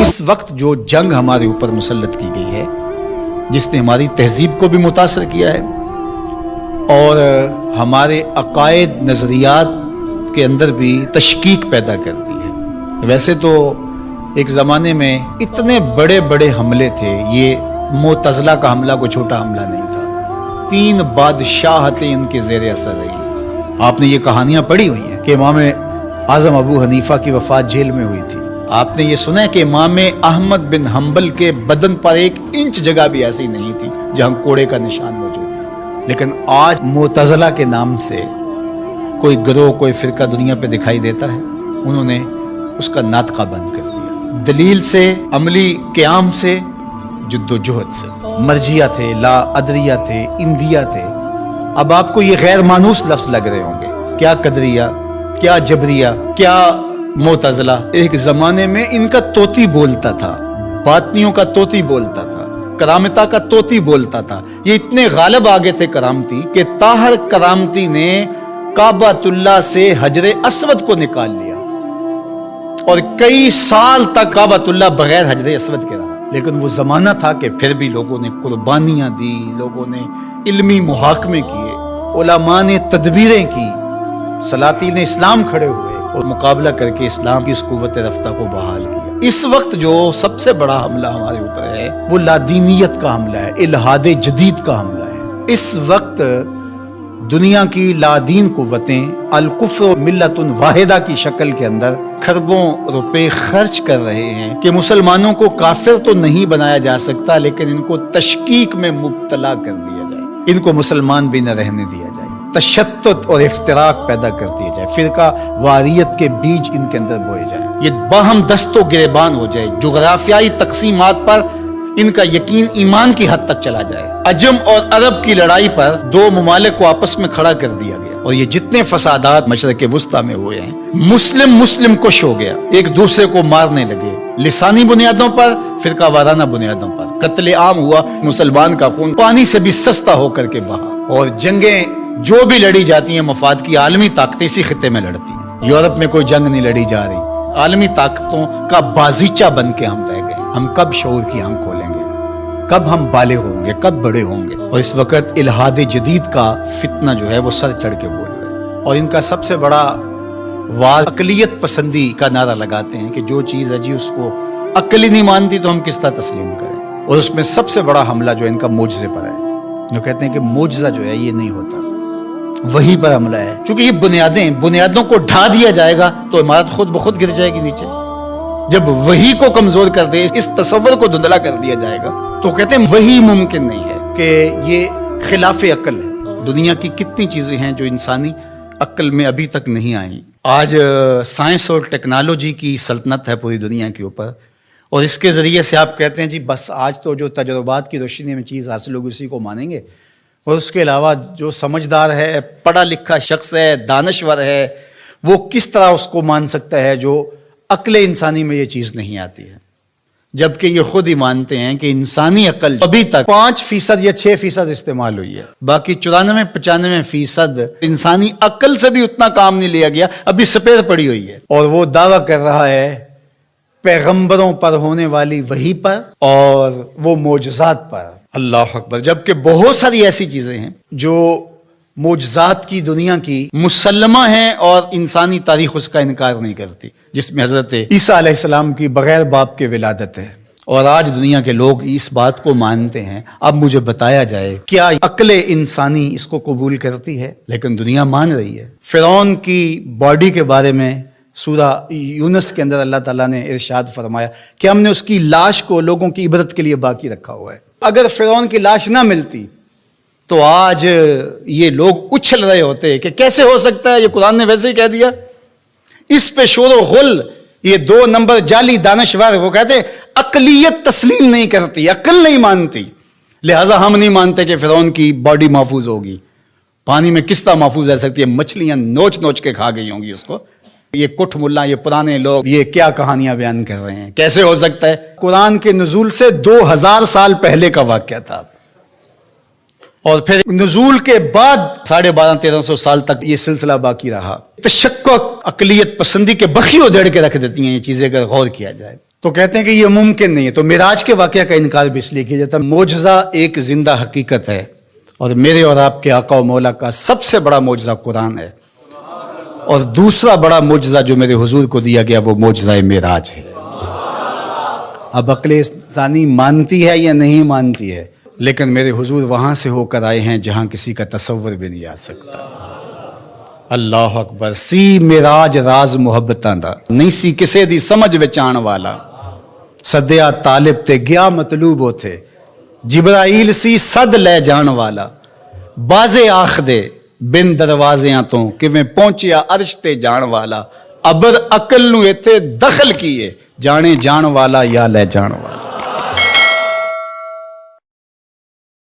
اس وقت جو جنگ ہمارے اوپر مسلط کی گئی ہے، جس نے ہماری تہذیب کو بھی متاثر کیا ہے اور ہمارے عقائد نظریات کے اندر بھی تشکیک پیدا کر دی ہے۔ ویسے تو ایک زمانے میں اتنے بڑے بڑے حملے تھے، یہ معتزلہ کا حملہ کوئی چھوٹا حملہ نہیں تھا۔ 3 بادشاہتیں ان کے زیر اثر رہی۔ آپ نے یہ کہانیاں پڑھی ہوئی ہیں کہ امام اعظم ابو حنیفہ کی وفات جیل میں ہوئی تھی۔ آپ نے یہ سنا ہے کہ امام احمد بن حنبل کے بدن پر 1 انچ جگہ بھی ایسی نہیں تھی جہاں کوڑے کا نشان موجود ہے۔ لیکن آج معتزلہ کے نام سے کوئی گروہ، کوئی فرقہ دنیا پہ دکھائی دیتا ہے، انہوں نے اس کا ناطقہ بند کر دیا۔ دلیل سے، عملی قیام سے، جد و جہد سے۔ مرجیہ تھے، لا ادریہ تھے، اندیہ تھے۔ اب آپ کو یہ غیر مانوس لفظ لگ رہے ہوں گے، کیا قدریہ، کیا جبریہ، کیا معتزلہ۔ ایک زمانے میں ان کا طوطی بولتا تھا، باطنیوں کا طوطی بولتا تھا، کرامتا کا طوطی بولتا تھا۔ یہ اتنے غالب آگے تھے کرامتی کہ طاہر کرامتی نے کعبۃ اللہ سے حجر اسود کو نکال لیا اور کئی سال تک کعبۃ اللہ بغیر حجر اسود کے رہا۔ لیکن وہ زمانہ تھا کہ پھر بھی لوگوں نے قربانیاں دی، لوگوں نے علمی محاکمے کیے، علماء نے تدبیریں کی، سلاطین اسلام کھڑے ہوئے اور مقابلہ کر کے اسلام کی اس قوت رفتہ کو بحال کیا۔ اس وقت جو سب سے بڑا حملہ ہمارے اوپر ہے وہ لادینیت کا حملہ ہے، الہاد جدید کا حملہ ہے۔ اس وقت دنیا کی لادین قوتیں الکفر ملت واحدہ کی شکل کے اندر کھربوں روپے خرچ کر رہے ہیں کہ مسلمانوں کو کافر تو نہیں بنایا جا سکتا، لیکن ان کو تشکیک میں مبتلا کر دیا جائے، ان کو مسلمان بھی نہ رہنے دیا جائے، تشتت اور افتراق پیدا کر دیا جائے، فرقہ واریت کے بیج ان کے اندر بوئے جائیں، یہ باہم دست و گریبان ہو جائے، جغرافیائی تقسیمات پر ان کا یقین ایمان کی حد تک چلا جائے۔ عجم اور عرب کی لڑائی پر 2 ممالک کو آپس میں کھڑا کر دیا گیا، اور یہ جتنے فسادات مشرق وسطیٰ میں ہوئے ہیں، مسلم کش ہو گیا، ایک دوسرے کو مارنے لگے، لسانی بنیادوں پر، فرقہ وارانہ بنیادوں پر، قتل عام ہوا، مسلمان کا خون پانی سے بھی سستا ہو کر کے بہا، اور جنگیں جو بھی لڑی جاتی ہیں مفاد کی عالمی طاقتیں اسی خطے میں لڑتی ہیں۔ یورپ میں کوئی جنگ نہیں لڑی جا رہی، عالمی طاقتوں کا بازیچہ بن کے ہم رہ گئے۔ ہم کب شعور کی آنکھ کھولیں گے؟ کب ہم بالغ ہوں گے؟ کب بڑے ہوں گے؟ اور اس وقت الہاد جدید کا فتنہ جو ہے وہ سر چڑھ کے بول رہا ہے، اور ان کا سب سے بڑا وار اقلیت پسندی کا نعرہ لگاتے ہیں کہ جو چیز ہے جی اس کو عقل ہی نہیں مانتی تو ہم کس طرح تسلیم کریں۔ اور اس میں سب سے بڑا حملہ جو ان کا معجزے پر ہے، جو کہتے ہیں کہ معجزہ جو ہے یہ نہیں ہوتا، وہی پر حملہ ہے، کیونکہ یہ بنیادوں کو ڈھا دیا جائے گا تو عمارت خود بخود گر جائے گی نیچے۔ جب وہی کو کمزور کر دے، اس تصور کو دھندلا کر دیا جائے گا، تو کہتے ہیں وہی ممکن نہیں ہے کہ یہ خلاف عقل ہے۔ دنیا کی کتنی چیزیں ہیں جو انسانی عقل میں ابھی تک نہیں آئیں۔ آج سائنس اور ٹیکنالوجی کی سلطنت ہے پوری دنیا کے اوپر، اور اس کے ذریعے سے آپ کہتے ہیں جی بس آج تو جو تجربات کی روشنی میں چیز حاصل ہوگی اسی کو مانیں گے، اور اس کے علاوہ جو سمجھدار ہے، پڑھا لکھا شخص ہے، دانشور ہے، وہ کس طرح اس کو مان سکتا ہے جو عقل انسانی میں یہ چیز نہیں آتی ہے، جبکہ یہ خود ہی مانتے ہیں کہ انسانی عقل ابھی تک 5% یا 6% استعمال ہوئی ہے، باقی 94-95% انسانی عقل سے بھی اتنا کام نہیں لیا گیا، ابھی سپیر پڑی ہوئی ہے۔ اور وہ دعویٰ کر رہا ہے پیغمبروں پر ہونے والی وحی پر اور وہ معجزات پر۔ اللہ اکبر! جبکہ بہت ساری ایسی چیزیں ہیں جو معجزات کی دنیا کی مسلمہ ہیں اور انسانی تاریخ اس کا انکار نہیں کرتی، جس میں حضرت عیسیٰ علیہ السلام کی بغیر باپ کے ولادت ہے، اور آج دنیا کے لوگ اس بات کو مانتے ہیں۔ اب مجھے بتایا جائے کیا عقل انسانی اس کو قبول کرتی ہے؟ لیکن دنیا مان رہی ہے۔ فرعون کی باڈی کے بارے میں سورہ یونس کے اندر اللہ تعالیٰ نے ارشاد فرمایا کہ ہم نے اس کی لاش کو لوگوں کی عبرت کے لیے باقی رکھا ہوا ہے۔ اگر فرعون کی لاش نہ ملتی تو آج یہ لوگ اچھل رہے ہوتے کہ کیسے ہو سکتا ہے، یہ قرآن نے ویسے ہی کہہ دیا۔ اس پہ شور و غل، یہ 2 نمبر جعلی دانشور، وہ کہتے ہیں عقلیت تسلیم نہیں کرتی، عقل نہیں مانتی، لہٰذا ہم نہیں مانتے کہ فرعون کی باڈی محفوظ ہوگی۔ پانی میں کس طرح محفوظ رہ سکتی ہے؟ مچھلیاں نوچ نوچ کے کھا گئی ہوں گی اس کو۔ یہ کٹھ ملا، یہ پرانے لوگ یہ کیا کہانیاں بیان کر رہے ہیں؟ کیسے ہو سکتا ہے؟ قرآن کے نزول سے 2000 سال پہلے کا واقعہ تھا، اور پھر نزول کے بعد 1250-1300 سال تک یہ سلسلہ باقی رہا۔ تشکک، عقلیت پسندی کے بخیوں جڑ کے رکھ دیتی ہیں یہ چیزیں اگر غور کیا جائے۔ تو کہتے ہیں کہ یہ ممکن نہیں ہے. تو معراج کے واقعہ کا انکار بھی اس لیے کیا جاتا ہے. معجزہ ایک زندہ حقیقت ہے، اور میرے اور آپ کے آقا و مولا کا سب سے بڑا معجزہ قرآن ہے، اور دوسرا بڑا معجزہ جو میرے حضور کو دیا گیا وہ معجزہ معراج ہے. اب عقل انسانی مانتی ہے یا نہیں مانتی ہے، لیکن میرے حضور وہاں سے ہو کر آئے ہیں جہاں کسی کا تصور بھی نہیں آ سکتا. اللہ اکبر. سی معراج راز محبتاں دا نہیں سی کسے دی سمجھ وچ آن والا، سدیا طالب تے گیا مطلوب ہوتے، جبرائیل سی صد لے جان والا، بازے آخ دے بن دروازیاں تو کیویں پہنچیا عرش تے جان والا، ابر عقل نو ایتھے دخل کیے، جانے جان والا یا لے جان والا.